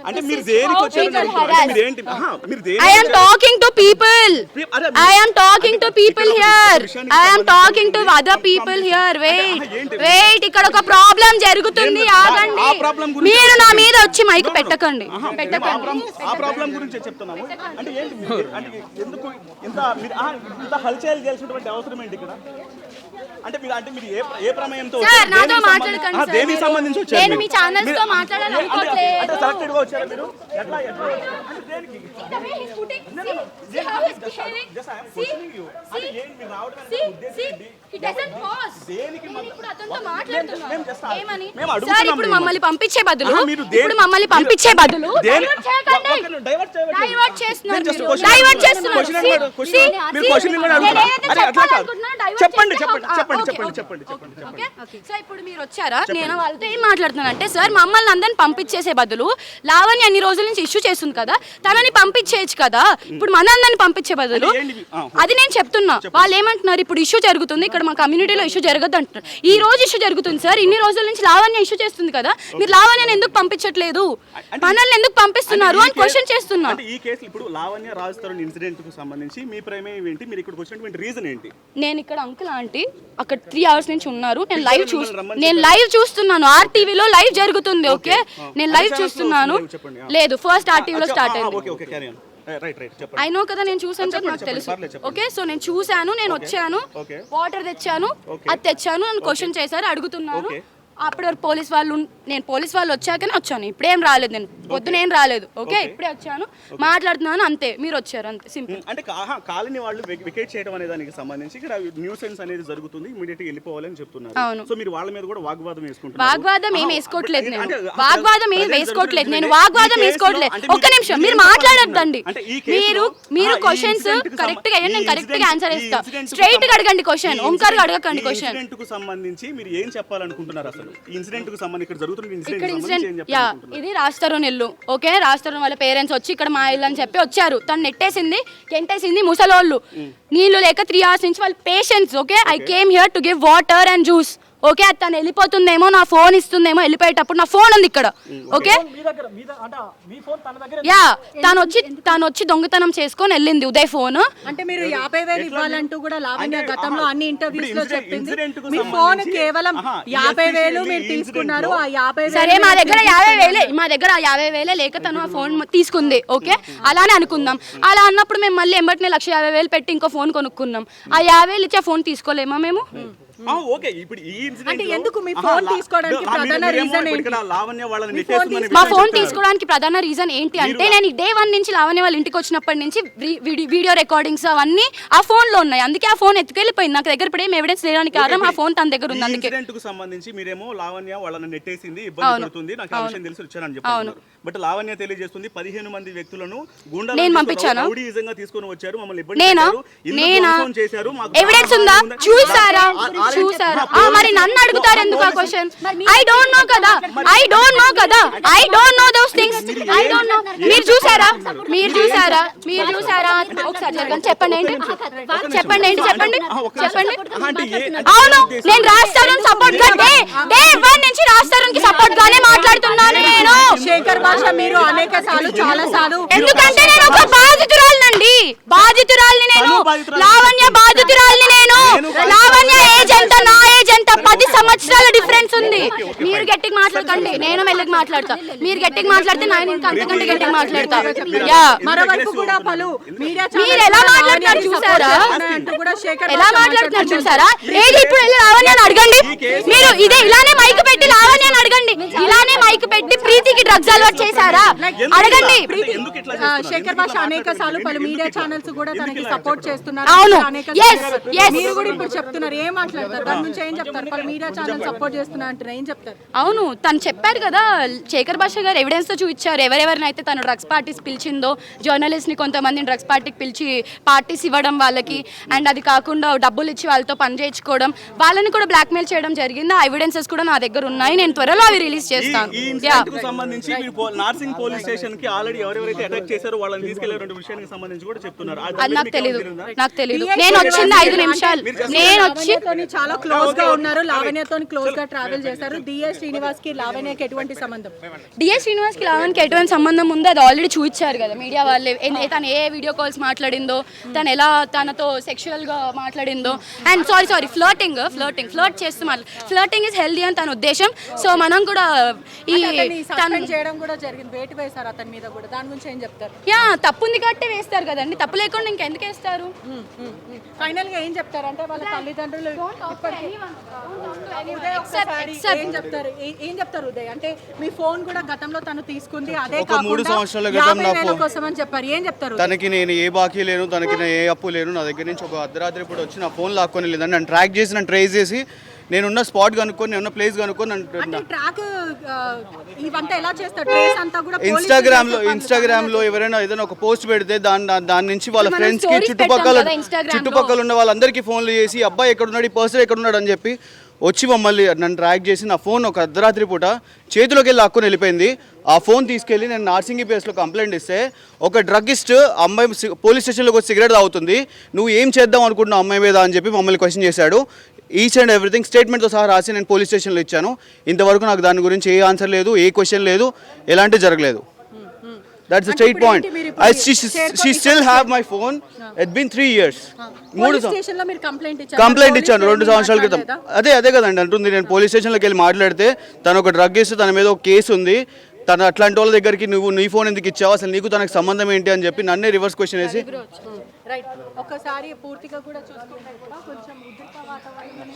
అంటే మీరు దేనికి వచ్చారు? I am talking to people. I am talking to people here. I am talking to other people here. Wait. ఇక్కడ ఒక problem జరుగుతుంది, ఆగండి. మీరు నా మీద వచ్చి మైక్ పెట్టకండి. ఆ ప్రాబ్లం గురించి చెప్తున్నాము. అంటే ఏంటి, అంటే ఎందుకు ఇంత హల్చల్ చేయాల్సినటువంటి అవసరం ఏంటి ఇక్కడ? అంటే మీరు ఏ ప్రమేయంతో నాతో మాట్లాడకండి. దేనికి సంబంధించి వచ్చారు? నేను మీ ఛానల్స్ తో మాట్లాడాలనుకోవట్లేదు. అంటే సెలెక్టెడ్ గా వచ్చారు మీరు? ఎట్లా అంటే దేనికి? ఇప్పుడు మమ్మల్ని పంపించే బదులు డైవర్ట్ చేస్తున్నారు. చెప్పండి. సో ఇప్పుడు మీరు వచ్చారా, నేను వాళ్ళతో ఏం మాట్లాడుతున్నాను అంటే, సార్ మమ్మల్ని అందరిని పంపించేసే బదులు లావణ్య అన్ని రోజుల నుంచి ఇష్యూ చేస్తుంది కదా, తనని పంపించేయచ్చు కదా. ఇప్పుడు మన అందరిని పంపించే బదులు అది నేను చెప్తున్నా. వాళ్ళు ఏమంటున్నారు, ఇప్పుడు ఇష్యూ జరుగుతుంది ఇక్కడ మా కమ్యూనిటీలో, ఇష్యూ జరగదు అంటున్నారు. ఈ రోజు ఇష్యూ జరుగుతుంది సార్, ఇన్ని రోజుల నుంచి లావణ్య ఇష్యూ చేస్తుంది కదా, మీరు లావణ్యని ఎందుకు పంపించట్లేదు, మనల్ని ఎందుకు పంపిస్తున్నారు అని క్వశ్చన్ చేస్తున్నా. ఈ కేసు ఇప్పుడు లావణ్య రాజ్ తరుణ్ ఇన్సిడెంట్ కు సంబంధించి మీ ప్రమేయం ఏంటి? మీరు ఇక్కడికి వచ్చినటువంటి రీజన్ ఏంటి? నేను ఇక్కడ అంకుల్ ఆంటీ అక్కడ 3 hours నుంచి ఉన్నారు, నేను లైవ్ చూస్తున్నాను. ఆర్టీవీలో లైవ్ జరుగుతుంది. ఓకే, నేను లైవ్ చూస్తున్నాను. లేదు, ఫస్ట్ ఆర్టీవీలో స్టార్ట్ అయింది. ఐ నో కదా, నేను చూసాను కదా, నాకు తెలుసు. ఓకే, సో నేను చూసాను, నేను వచ్చాను, వాటర్ తెచ్చాను, అది తెచ్చాను, నన్ను క్వశ్చన్ చేశారు, అడుగుతున్నాను. అప్పుడు నేను పోలీస్ వాళ్ళు వచ్చాకనే వచ్చాను, ఇప్పుడేం రాలేదు, నేను పొద్దున ఏం రాలేదు. ఓకే, ఇప్పుడే వచ్చాను, మాట్లాడుతున్నాను, అంతే. మీరు వచ్చారు, అంతే, సింపుల్. అంటే కాలనీ వాళ్ళు వికెట్ చేయడం అనే దానికి సంబంధించి ఇక్కడ న్యూసెన్స్ అనేది జరుగుతుంది, ఇమిడియట్ గా వెళ్ళిపోవాలని చెప్తున్నారు. అవును. సో మీరు వాళ్ళ మీద కూడా వాగ్వాదం వేసుకుంటున్నారు? వాగ్వాదం ఏం వేసుకోవట్లేదు, నేను వాగ్వాదం ఏం వేసుకోవట్లేదు, నేను వాగ్వాదం వేసుకోవట్లేదు. ఒక్క నిమిషం, మీరు మాట్లాడొద్దండి. మీరు క్వశ్చన్స్ కరెక్ట్ గా నేను కరెక్ట్ గా ఆన్సర్ ఇస్తా. స్ట్రైట్ గా అడగండి క్వశ్చన్, ఓంకార్ గా అడగకండి క్వశ్చన్. ఇన్సిడెంట్ కు సంబంధించి మీరు ఏం చెప్పాలనుకుంటున్నారు? అసలు ఇన్సిడెంట్ కు సంబంధించి ఇక్కడ జరుగుతున్న ఇన్సిడెంట్ ఇది రాజ్ తరుణ్ ఇల్లు. ఓకే, రాజ్ తరుణ్ వాళ్ళ పేరెంట్స్ వచ్చి ఇక్కడ మా ఇల్లు అని చెప్పి వచ్చారు. తను గెంటేసింది ముసలోళ్ళు, నీళ్లు లేక 3 hours నుంచి వాళ్ళ patients. Okay, I came here to give water and juice. Okay, తను వెళ్ళిపోతుందేమో, నా ఫోన్ ఇస్తుందేమో, వెళ్ళిపోయేటప్పుడు నా ఫోన్ ఉంది ఇక్కడ. ఓకే, తను వచ్చి దొంగతనం చేసుకొని వెళ్ళింది ఉదయ్ ఫోన్. అంటే మీరు 50,000 ఇవ్వాలంటూ కూడా లావణ్య గతంలో అన్ని ఇంటర్వ్యూస్ లో చెప్పింది. మీ ఫోన్ కేవలం 50,000 మీరు తీసుకున్నారు. ఆ 50,000 సరే, మా దగ్గర 50,000 లేక తను ఆ ఫోన్ తీసుకుంది. ఓకే, అలానే అనుకుందాం. అలా అన్నప్పుడు మేము మళ్ళీ ఎంబటినే 1,50,000 పెట్టి ఇంకో ఫోన్ కొనుక్కున్నాం. ఆ 50,000 ఇచ్చి ఆ ఫోన్ తీసుకోలేమా మేము? ఓకే, ఇప్పుడు ఈ ఇన్సిడెంట్ అంటే ఎందుకు మీ ఫోన్ తీసుకోవడానికి ప్రధాన రీజన్ ఏంటి? మా ఫోన్ తీసుకోవడానికి ప్రధాన రీజన్ ఏంటి అంటే, నేను డే 1 నుంచి లావణ్య వాళ్ళ ఇంటికి వచ్చినప్పటి నుంచి వీడియో రికార్డింగ్స్ అవన్నీ ఆ ఫోన్ లో ఉన్నాయి. అందుకే ఆ ఫోన్ ఎత్తుకెళ్ళిపోయింది. నాకు దగ్గర ఇప్పుడు ఏం ఎవిడెన్స్ లేడానికి కారణం ఆ ఫోన్ తన దగ్గర ఉంది. అందుకే ఇన్సిడెంట్ కు సంబంధించి మీరేమో లావణ్య వాళ్ళని నెట్టేసింది, ఇబ్బంది పడుతుంది, నాకు ఆ విషయం తెలిసి వచ్చానని చెప్పారు. బట్ లావణ్య తెలియజేస్తుంది 15 మంది వ్యక్తులను నేను పంపించాను, రౌడీయిజంగా తీసుకొని వచ్చారు, మమ్మల్ని ఇబ్బంది చేశారు. ఎవిడెన్స్ ఉందా? చూసారా? మరి నన్ను అడుగుతారు ఎందుకు ఆ క్వశ్చన్? ఐ డోంట్ నో కదా, I don't know those things. I don't know. మీరు చూసారా? ఒకసారి జరగండి, చెప్పండి అవును, నేను రాస్తాను సపోర్ట్ గా డే 1 నుంచి రాస్తాను సపోర్ట్ గానే మాట్లాడుతున్నాను. నేను శేఖర్ భాష మీరు అనేక సార్లు చాలా సార్లు, ఎందుకంటే నేను ఒక బాధితురాలినండి, నేను లావణ్య బాధితురాలిని. నేను లావణ్య ఏజ్ ఎంత, నా ఏజ్ ఎంత, 10 సంవత్సరాల డిఫరెన్స్ ఉంది. మీరు గట్టిగా మాట్లాడకండి, నేను మెల్లగా మాట్లాడతా. మీరు గట్టిగా మాట్లాడితే నేను ఇంకా అంతకంటే గట్టిగా మాట్లాడతా. మరోవైపు కూడా పలు మీడియా మీరు ఎలా మాట్లాడుతున్నారు చూసారా? ఏది ఇప్పుడు వెళ్ళి లావణ్యని అడగండి. మీరు ఇలానే మైక్ పెట్టి లావణ్యని అడగండి. ఇలానే మైక్ పెట్టి ప్రీతికి డ్రగ్స్ అలవాటు చేశారా అడగండి. శేఖర్ భాష అనేక సార్లు పలు మీడియా ఛానల్స్ కూడా తనకి సపోర్ట్ చేస్తున్నారు. అవును, మీరు కూడా ఇప్పుడు చెప్తున్నారు, ఏం మాట్లాడతారు దాని నుంచి? ఏం చెప్తారు? పలు మీడియా ఛానల్ సపోర్ట్ చేస్తున్నా అంటారు, ఏం చెప్తారు? అవును, తను చెప్పారు కదా, శేఖర్ భాష గారు ఎవిడెన్స్ తో చూపించారు. ఎవరెవరినైతే తను డ్రగ్స్ పార్టీస్ పిలిచిందో, జర్నలిస్ట్ ని కొంతమందిని డ్రగ్స్ పార్టీకి పిలిచి పార్టీస్ ఇవ్వడం వాళ్ళకి, అండ్ అది కాకుండా డబ్బులు ఇచ్చి వాళ్ళతో పని చేయించుకోవడం, వాళ్ళని కూడా బ్లాక్ మెయిల్ చేయడం జరిగింది. ఆ ఎవిడెన్సెస్ కూడా నా దగ్గర ఉన్నాయి, నేను త్వరలో అవి రిలీజ్ చేస్తాను. సంబంధించి నార్సింగ్ పోలీస్ స్టేషన్ కి ఆల్రెడీ ఎవరెవరైతే అటాక్ చేశారో వాళ్ళని తీసుకెళ్లేటువంటి విషయానికి సంబంధించి కూడా చెప్తున్నారు. అది నాకు తెలియదు. నేను వచ్చింది 5 నిమిషాలు. నేను వచ్చి చాలా క్లోజ్ గా ఉన్నారు. లావణ్య లావణ్యతో క్లోజ్ గా ట్రావెల్ చేశారు. డిఎస్ శ్రీనివాస్ కి లావణ్యకి ఎటువంటి సంబంధం? డిఎస్ శ్రీనివాస్ కి లావణ్యకి ఎటువంటి సంబంధం ఉందో అది ఆల్రెడీ చూపించారు కదా మీడియా వాళ్ళే. తను ఏ వీడియో కాల్స్ మాట్లాడిందో, తను ఎలా తనతో సెక్షువల్ గా మాట్లాడిందో, అండ్ సారీ ఫ్లర్ట్ చేస్తూ ఫ్లర్టింగ్ ఇస్ హెల్దీ అని తన ఉద్దేశం. సో మనం కూడా ఈ సస్పెండ్ చేయడం కూడా జరిగింది, వేటు వేశారు అతని మీద కూడా. దాని గురించి ఏం చెప్తారు? తప్పు ఉంది కాబట్టి వేస్తారు కదండి, తప్పు లేకుండా ఇంకెందుకు వేస్తారు? ఫైనల్ గా ఏం చెప్తారు అంటే వాళ్ళ తల్లిదండ్రులు ఏం చెప్తారు? ఏం చెప్తారు ఉదయ్? అంటే మీ ఫోన్ కూడా గతంలో తను తీసుకుంది, అదే ఒక 3 సంవత్సరాల క్రితం నా ఫోన్ కోసం అని చెప్పారు. ఏం చెప్తారు? తనకి నేను ఏ బాకీ లేను, తనకి నేను ఏ అప్పు లేను. నా దగ్గర నుంచి ఒక అర్ధరాత్రి పూట వచ్చి నా ఫోన్ లాక్కొని లేదని నన్ను ట్రాక్ చేసి, నన్ను ట్రేస్ చేసి, నేనున్న స్పాట్ కనుక్కొని, నేనున్న ప్లేస్ కనుక్కొని ట్రాక్ ఇవంతా ఎలా చేస్తారు? ట్రేస్ అంతా కూడా ఇన్స్టాగ్రామ్ లో ఎవరైనా ఏదైనా ఒక పోస్ట్ పెడితే దాని నుంచి వాళ్ళ ఫ్రెండ్స్ కి చుట్టుపక్కల ఉన్న వాళ్ళందరికీ ఫోన్లు చేసి అబ్బాయి ఎక్కడున్నాడు, ఈ పర్సన్ ఎక్కడున్నాడు అని చెప్పి వచ్చి మమ్మల్ని నన్ను ట్రాక్ చేసి నా ఫోన్ ఒక అర్ధరాత్రి పూట చేతిలోకి వెళ్ళి లాక్కొని వెళ్ళిపోయింది. ఆ ఫోన్ తీసుకెళ్ళి నేను నార్సింగి ప్లేస్లో కంప్లైంట్ ఇస్తే ఒక డ్రగ్గిస్ట్ అమ్మాయి పోలీస్ స్టేషన్లోకి వచ్చి సిగరెట్ తాగుతుంది, నువ్వు ఏం చేద్దాం అనుకుంటున్నావు అమ్మాయి మీద అని చెప్పి మమ్మల్ని క్వశ్చన్ చేశాడు. ఈచ్ అండ్ ఎవ్రీథింగ్ స్టేట్మెంట్తో సహా రాసి నేను పోలీస్ స్టేషన్లో ఇచ్చాను. ఇంతవరకు నాకు దాని గురించి ఏ ఆన్సర్ లేదు, ఏ క్వశ్చన్ లేదు, ఎలాంటి జరగలేదు. That's the straight point. She still have my phone. It's been 3 years. Complaint ఇచ్చాను 2 సంవత్సరాల క్రితం. అదే కదండి అంటుంది. నేను పోలీస్ స్టేషన్లోకి వెళ్ళి మాట్లాడితే తను ఒక డ్రగ్ ఇస్తే తన మీద ఒక కేసు ఉంది, తను అట్లాంటి వాళ్ళ దగ్గరికి నువ్వు నీ ఫోన్ ఎందుకు ఇచ్చావు, అసలు నీకు తనకు సంబంధం ఏంటి అని చెప్పి నన్నే రివర్స్ క్వశ్చన్ వేసి ఒక్కసారి పూర్తిగా కూడా చూసుకుంటే కూడా కొంచెం ఉద్రిక్త వాతావరణం